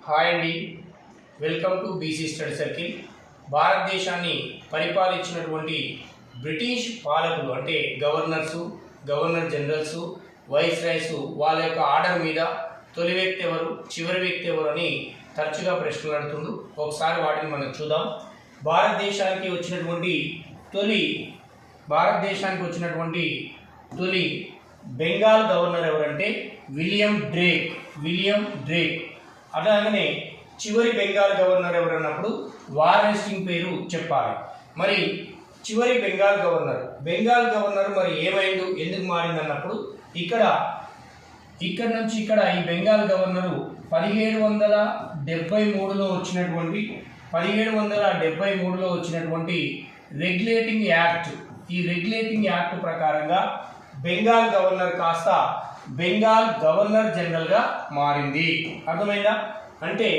Hi అండి, welcome to BC study circle. భారతదేశాన్ని పరిపాలించినటువంటి బ్రిటిష్ పాలకులు అంటే గవర్నర్సు, గవర్నర్ జనరల్సు, వైస్రాయ్స్ వాళ్ళ యొక్క ఆర్డర్ మీద తొలి వ్యక్తి ఎవరు, చివరి వ్యక్తి ఎవరు అని తరచుగా ప్రశ్నలు అడుగుతుంది. ఒకసారి వాటిని మనం చూద్దాం. భారతదేశానికి వచ్చినటువంటి తొలి బెంగాల్ గవర్నర్ ఎవరంటే విలియం డ్రేక్. అలాగనే చివరి బెంగాల్ గవర్నర్ ఎవరన్నప్పుడు వారెన్ హేస్టింగ్స్ పేరు చెప్పాలి. మరి చివరి బెంగాల్ గవర్నర్ మరి ఏమైండు, ఎందుకు మారింది అన్నప్పుడు ఇక్కడ నుంచి ఇక్కడ ఈ బెంగాల్ గవర్నరు 1773లో వచ్చినటువంటి రెగ్యులేటింగ్ యాక్ట్, ఈ రెగ్యులేటింగ్ యాక్ట్ ప్రకారంగా బెంగాల్ గవర్నర్ కాస్త బెంగాల్ గవర్నర్ జనరల్గా మారింది. అర్థమైందా? అంటే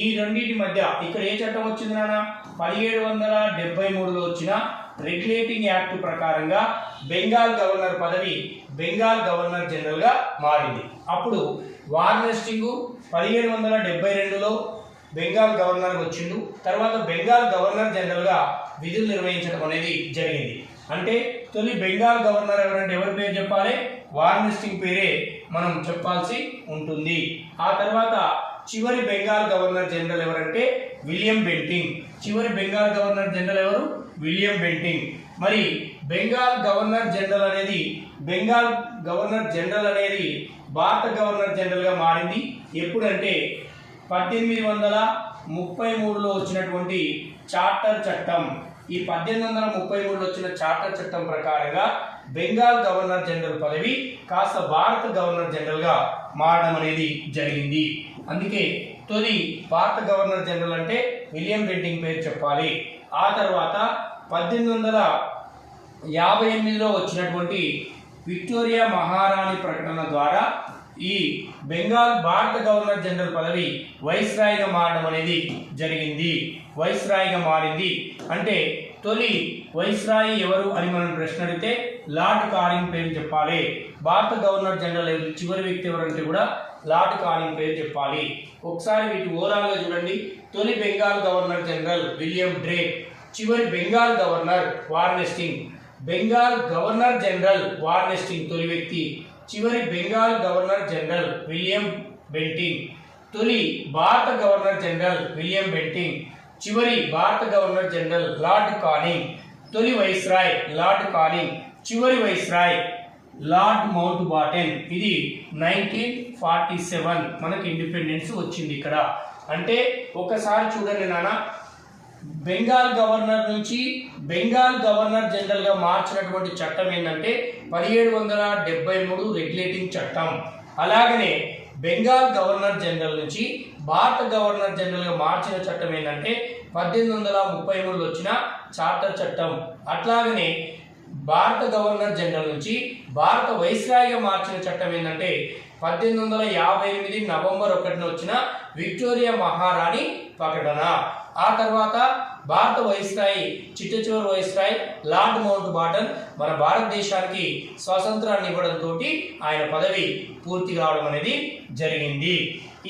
ఈ రెండింటి మధ్య ఇక్కడ ఏ చట్టం వచ్చింది నాన్న? 1773లో వచ్చిన రెగ్యులేటింగ్ యాక్ట్ ప్రకారంగా బెంగాల్ గవర్నర్ పదవి బెంగాల్ గవర్నర్ జనరల్గా మారింది. అప్పుడు వారెన్ హేస్టింగ్స్ 1772లో బెంగాల్ గవర్నర్ వచ్చిండు. తర్వాత బెంగాల్ గవర్నర్ జనరల్గా విధులు నిర్వహించడం అనేది జరిగింది. అంటే తొలి బెంగాల్ గవర్నర్ ఎవరంటే ఎవరి పేరు చెప్పాలి? వారెన్ హేస్టింగ్స్ పేరే మనం చెప్పాల్సి ఉంటుంది. ఆ తర్వాత చివరి బెంగాల్ గవర్నర్ జనరల్ ఎవరంటే విలియం బెంటింగ్. చివరి బెంగాల్ గవర్నర్ జనరల్ ఎవరు? William Bentinck. మరి బెంగాల్ గవర్నర్ జనరల్ అనేది భారత గవర్నర్ జనరల్గా మారింది. ఎప్పుడంటే 1833లో వచ్చినటువంటి చార్టర్ చట్టం. ఈ 1833లో వచ్చిన చార్టర్ చట్టం ప్రకారంగా బెంగాల్ గవర్నర్ జనరల్ పదవి కాస్త భారత గవర్నర్ జనరల్గా మారడం అనేది జరిగింది. అందుకే తొలి భారత గవర్నర్ జనరల్ అంటే విలియం బెంటింగ్ పేరు చెప్పాలి. ఆ తర్వాత 1858లో వచ్చినటువంటి విక్టోరియా మహారాణి ప్రకటన ద్వారా ఈ బెంగాల్ భారత గవర్నర్ జనరల్ పదవి వైస్రాయ్గా మారడం అనేది జరిగింది. అంటే తొలి వైస్రాయ్ ఎవరు అని మనం ప్రశ్న అడిగితే లార్డ్ కానింగ్ పేరు చెప్పాలి. భారత గవర్నర్ జనరల్ చివరి వ్యక్తి ఎవరంటే కూడా లార్డ్ కానింగ్ పేరు చెప్పాలి. ఒకసారి వీటి ఓవరాల్గా చూడండి. తొలి Bengal governor general William Drake, చివరి Bengal governor Warren Hastings. Bengal governor general Warren Hastings తొలి వ్యక్తి, చివరి Bengal governor general William Bentinck. తొలి భారత గవర్నర్ జనరల్ విలియం బెంటింగ్, చివరి భారత గవర్నర్ జనరల్ లార్డ్ కానింగ్. తొలి వైస్రాయ్ లార్డ్ కానింగ్, చివరి వైస్రాయ్ లార్డ్ మౌంట్ బాటెన్. ఇది 1947 మనకి ఇండిపెండెన్స్ వచ్చింది ఇక్కడ. అంటే ఒకసారి చూడండి నాన్న, బెంగాల్ గవర్నర్ నుంచి బెంగాల్ గవర్నర్ జనరల్గా మార్చినటువంటి చట్టం ఏంటంటే 1773 రెగ్యులేటింగ్ చట్టం. అలాగనే బెంగాల్ గవర్నర్ జనరల్ నుంచి భారత గవర్నర్ జనరల్గా మార్చిన చట్టం ఏంటంటే 1833లో వచ్చిన చార్టర్ చట్టం. అట్లాగనే భారత గవర్నర్ జనరల్ నుంచి భారత వైస్రాయ్గా మార్చిన చట్టం ఏంటంటే 1858 నవంబర్ 1న వచ్చిన విక్టోరియా మహారాణి ప్రకటన. ఆ తర్వాత భారత వైస్రాయ్ చిట్ట వైస్రాయ్ లార్డ్ మౌంట్ బాటన్ మన భారతదేశానికి స్వాతంత్రాన్ని ఇవ్వడంతో ఆయన పదవి పూర్తి కావడం అనేది జరిగింది.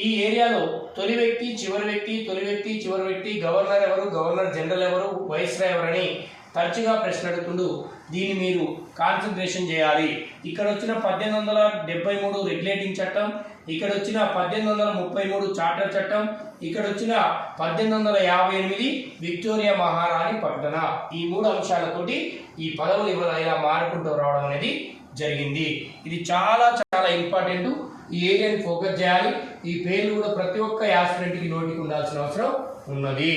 ఈ ఏరియాలో తొలి వ్యక్తి, చివరి వ్యక్తి, గవర్నర్ ఎవరు, గవర్నర్ జనరల్ ఎవరు, వైస్రాయ్ ఎవరని తరచుగా ప్రశ్న అడుగుతుండు. దీన్ని మీరు కాన్సన్ట్రేషన్ చేయాలి. ఇక్కడ వచ్చిన 1873 రెగ్యులేటింగ్ చట్టం, ఇక్కడ వచ్చిన 1833 చార్టర్ చట్టం, ఇక్కడ వచ్చిన 1858 విక్టోరియా మహారాణి ప్రకటన. ఈ 3 అంశాలతోటి ఈ పదవులు ఇలా మారుకుంటూ రావడం అనేది జరిగింది. ఇది చాలా ఇంపార్టెంట్. ఈ ఏరియాని ఫోకస్ చేయాలి. ఈ పేర్లు కూడా ప్రతి ఒక్క యాస్పిరెంట్కి నోటికి ఉండాల్సిన అవసరం ఉన్నది.